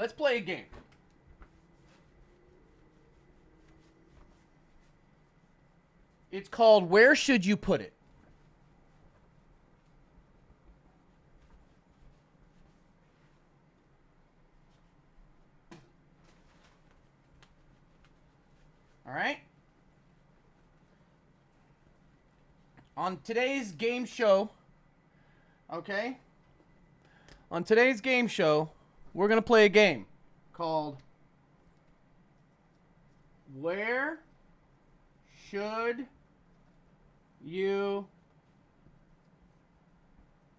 Let's play a game. It's called Where Should You Put It? All right? On today's game show, okay? On today's game show, we're going to play a game called Where Should You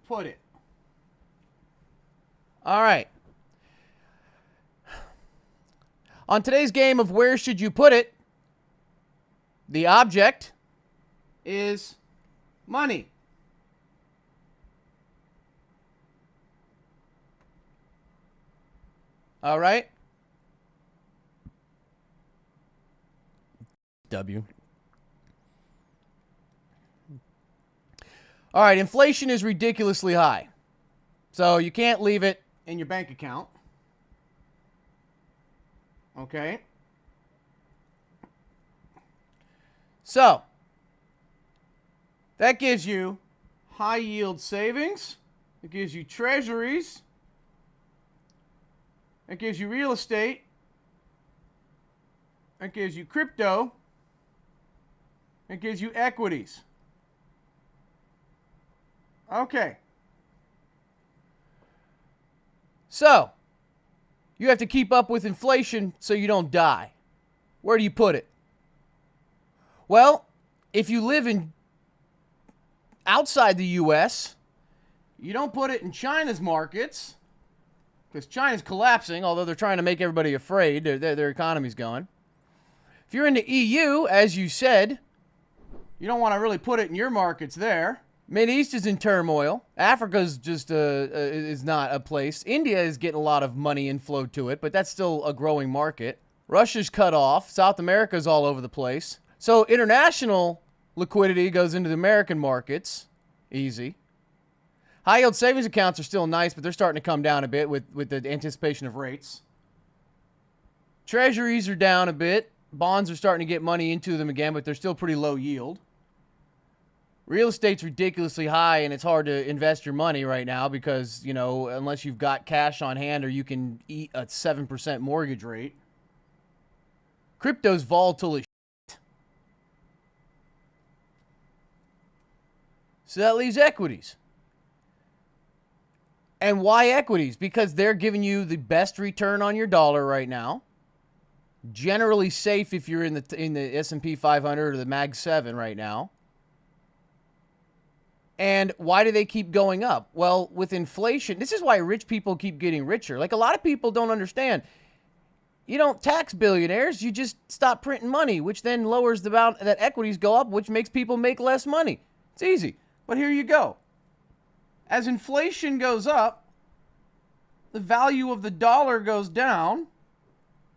Put It? All right. On today's game of Where Should You Put It, the object is money. All right. W. All right, inflation is ridiculously high. So you can't leave it in your bank account. Okay. So, that gives you high yield savings. It gives you treasuries. It gives you real estate. It gives you crypto. It gives you equities. Okay. So, you have to keep up with inflation so you don't die. Where do you put it? Well, if you live in outside the U.S., you don't put it in China's markets because China's collapsing, although they're trying to make everybody afraid. Their economy's going. If you're in the EU, as you said, you don't want to really put it in your markets there. Mideast is in turmoil. Africa's just is not a place. India is getting a lot of money inflow to it, but that's still a growing market. Russia's cut off. South America's all over the place. So international liquidity goes into the American markets. Easy. High yield savings accounts are still nice, but they're starting to come down a bit with the anticipation of rates. Treasuries are down a bit. Bonds are starting to get money into them again, but they're still pretty low yield. Real estate's ridiculously high, and it's hard to invest your money right now because, you know, unless you've got cash on hand or you can eat a 7% mortgage rate. Crypto's volatile as shit. So that leaves equities. And why equities? Because they're giving you the best return on your dollar right now. Generally safe if you're in the S&P 500 or the Mag 7 right now. And why do they keep going up? Well, with inflation, this is why rich people keep getting richer. Like, a lot of people don't understand. You don't tax billionaires, you just stop printing money, which then lowers the amount that equities go up, which makes people make less money. It's easy. But here you go. As inflation goes up, the value of the dollar goes down,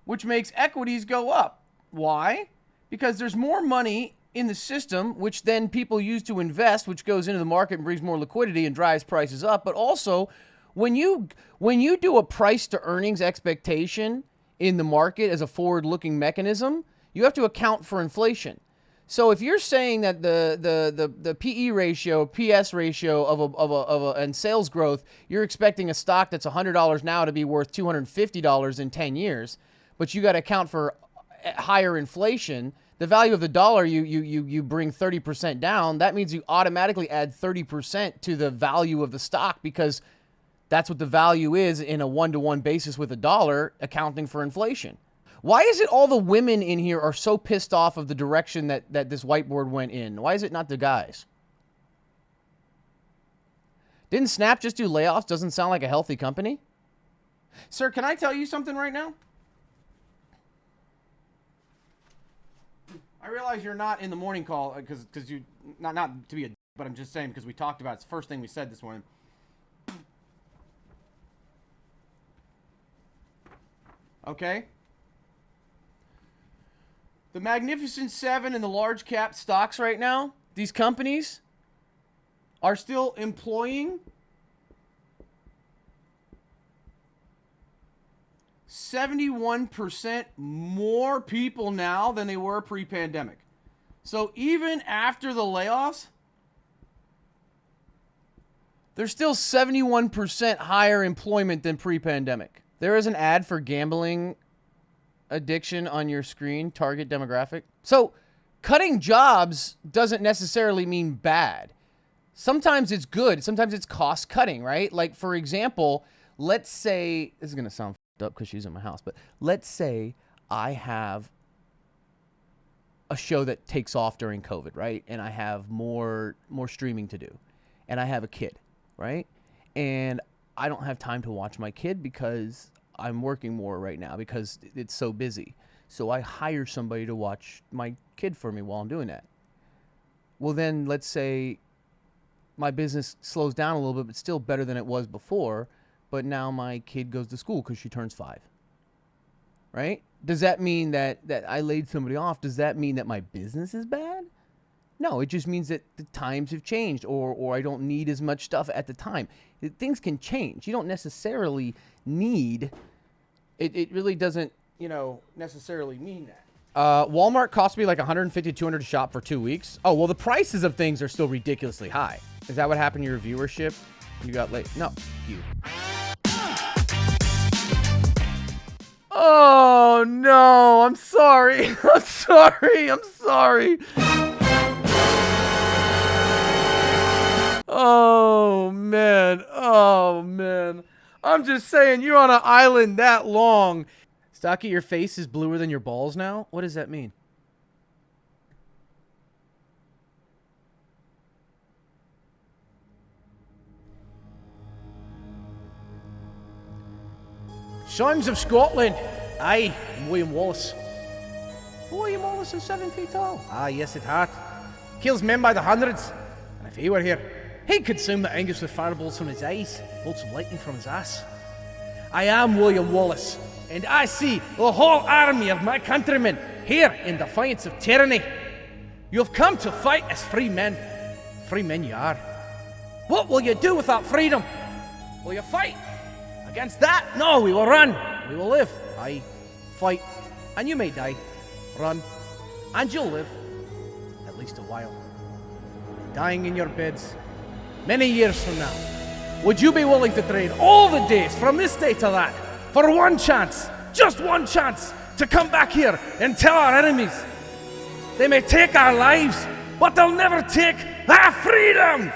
which makes equities go up. Why? Because there's more money in the system, which then people use to invest, which goes into the market and brings more liquidity and drives prices up. But also, when you do a price to earnings expectation in the market as a forward-looking mechanism, you have to account for inflation. So if you're saying that the PE ratio, PS ratio and sales growth, you're expecting a stock that's $100 now to be worth $250 in 10 years, but you got to account for higher inflation. The value of the dollar, you bring 30% down. That means you automatically add 30% to the value of the stock because that's what the value is in a one-to-one basis with a dollar, accounting for inflation. Why is it all the women in here are so pissed off of the direction that this whiteboard went in? Why is it not the guys? Didn't Snap just do layoffs? Doesn't sound like a healthy company. Sir, can I tell you something right now? I realize you're not in the morning call because you not to be a, but I'm just saying because we talked about it. It's the first thing we said this morning. Okay. The Magnificent Seven and the large cap stocks right now, these companies are still employing 71% more people now than they were pre-pandemic. So even after the layoffs, there's still 71% higher employment than pre-pandemic. There is an ad for gambling addiction on your screen, target demographic. So cutting jobs doesn't necessarily mean bad. Sometimes it's good. Sometimes it's cost cutting, right? Like, for example, let's say, this is going to sound f***ed up because she's in my house, but let's say I have a show that takes off during COVID, right? And I have more streaming to do. And I have a kid, right? And I don't have time to watch my kid because I'm working more right now because it's so busy. So I hire somebody to watch my kid for me while I'm doing that. Well, then let's say my business slows down a little bit, but still better than it was before. But now my kid goes to school because she turns 5. Right? Does that mean that I laid somebody off? Does that mean that my business is bad? No, it just means that the times have changed or I don't need as much stuff at the time. Things can change. You don't necessarily need, it really doesn't, necessarily mean that. Walmart cost me like $150 to $200 to shop for 2 weeks. Oh, well, the prices of things are still ridiculously high. Is that what happened to your viewership when you got late? No, you. Oh, no, I'm sorry. I'm sorry. I'm sorry. Oh, man. Oh, man. I'm just saying, you're on an island that long. Stocky, your face is bluer than your balls now? What does that mean? Sons of Scotland. Aye, I'm William Wallace. William Wallace is 7 feet tall. Ah, yes, it had. Kills men by the hundreds. And if he were here, he'd consume the Angus with fireballs from his eyes, bolts of lightning from his ass. I am William Wallace, and I see the whole army of my countrymen here in defiance of tyranny. You've come to fight as free men. Free men you are. What will you do without freedom? Will you fight? Against that? No, we will run. We will live. Aye, fight. And you may die. Run. And you'll live. At least a while. Dying in your beds. Many years from now. Would you be willing to trade all the days from this day to that for one chance, just one chance, to come back here and tell our enemies they may take our lives, but they'll never take our freedom?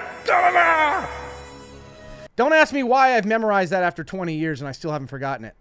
Don't ask me why I've memorized that after 20 years and I still haven't forgotten it.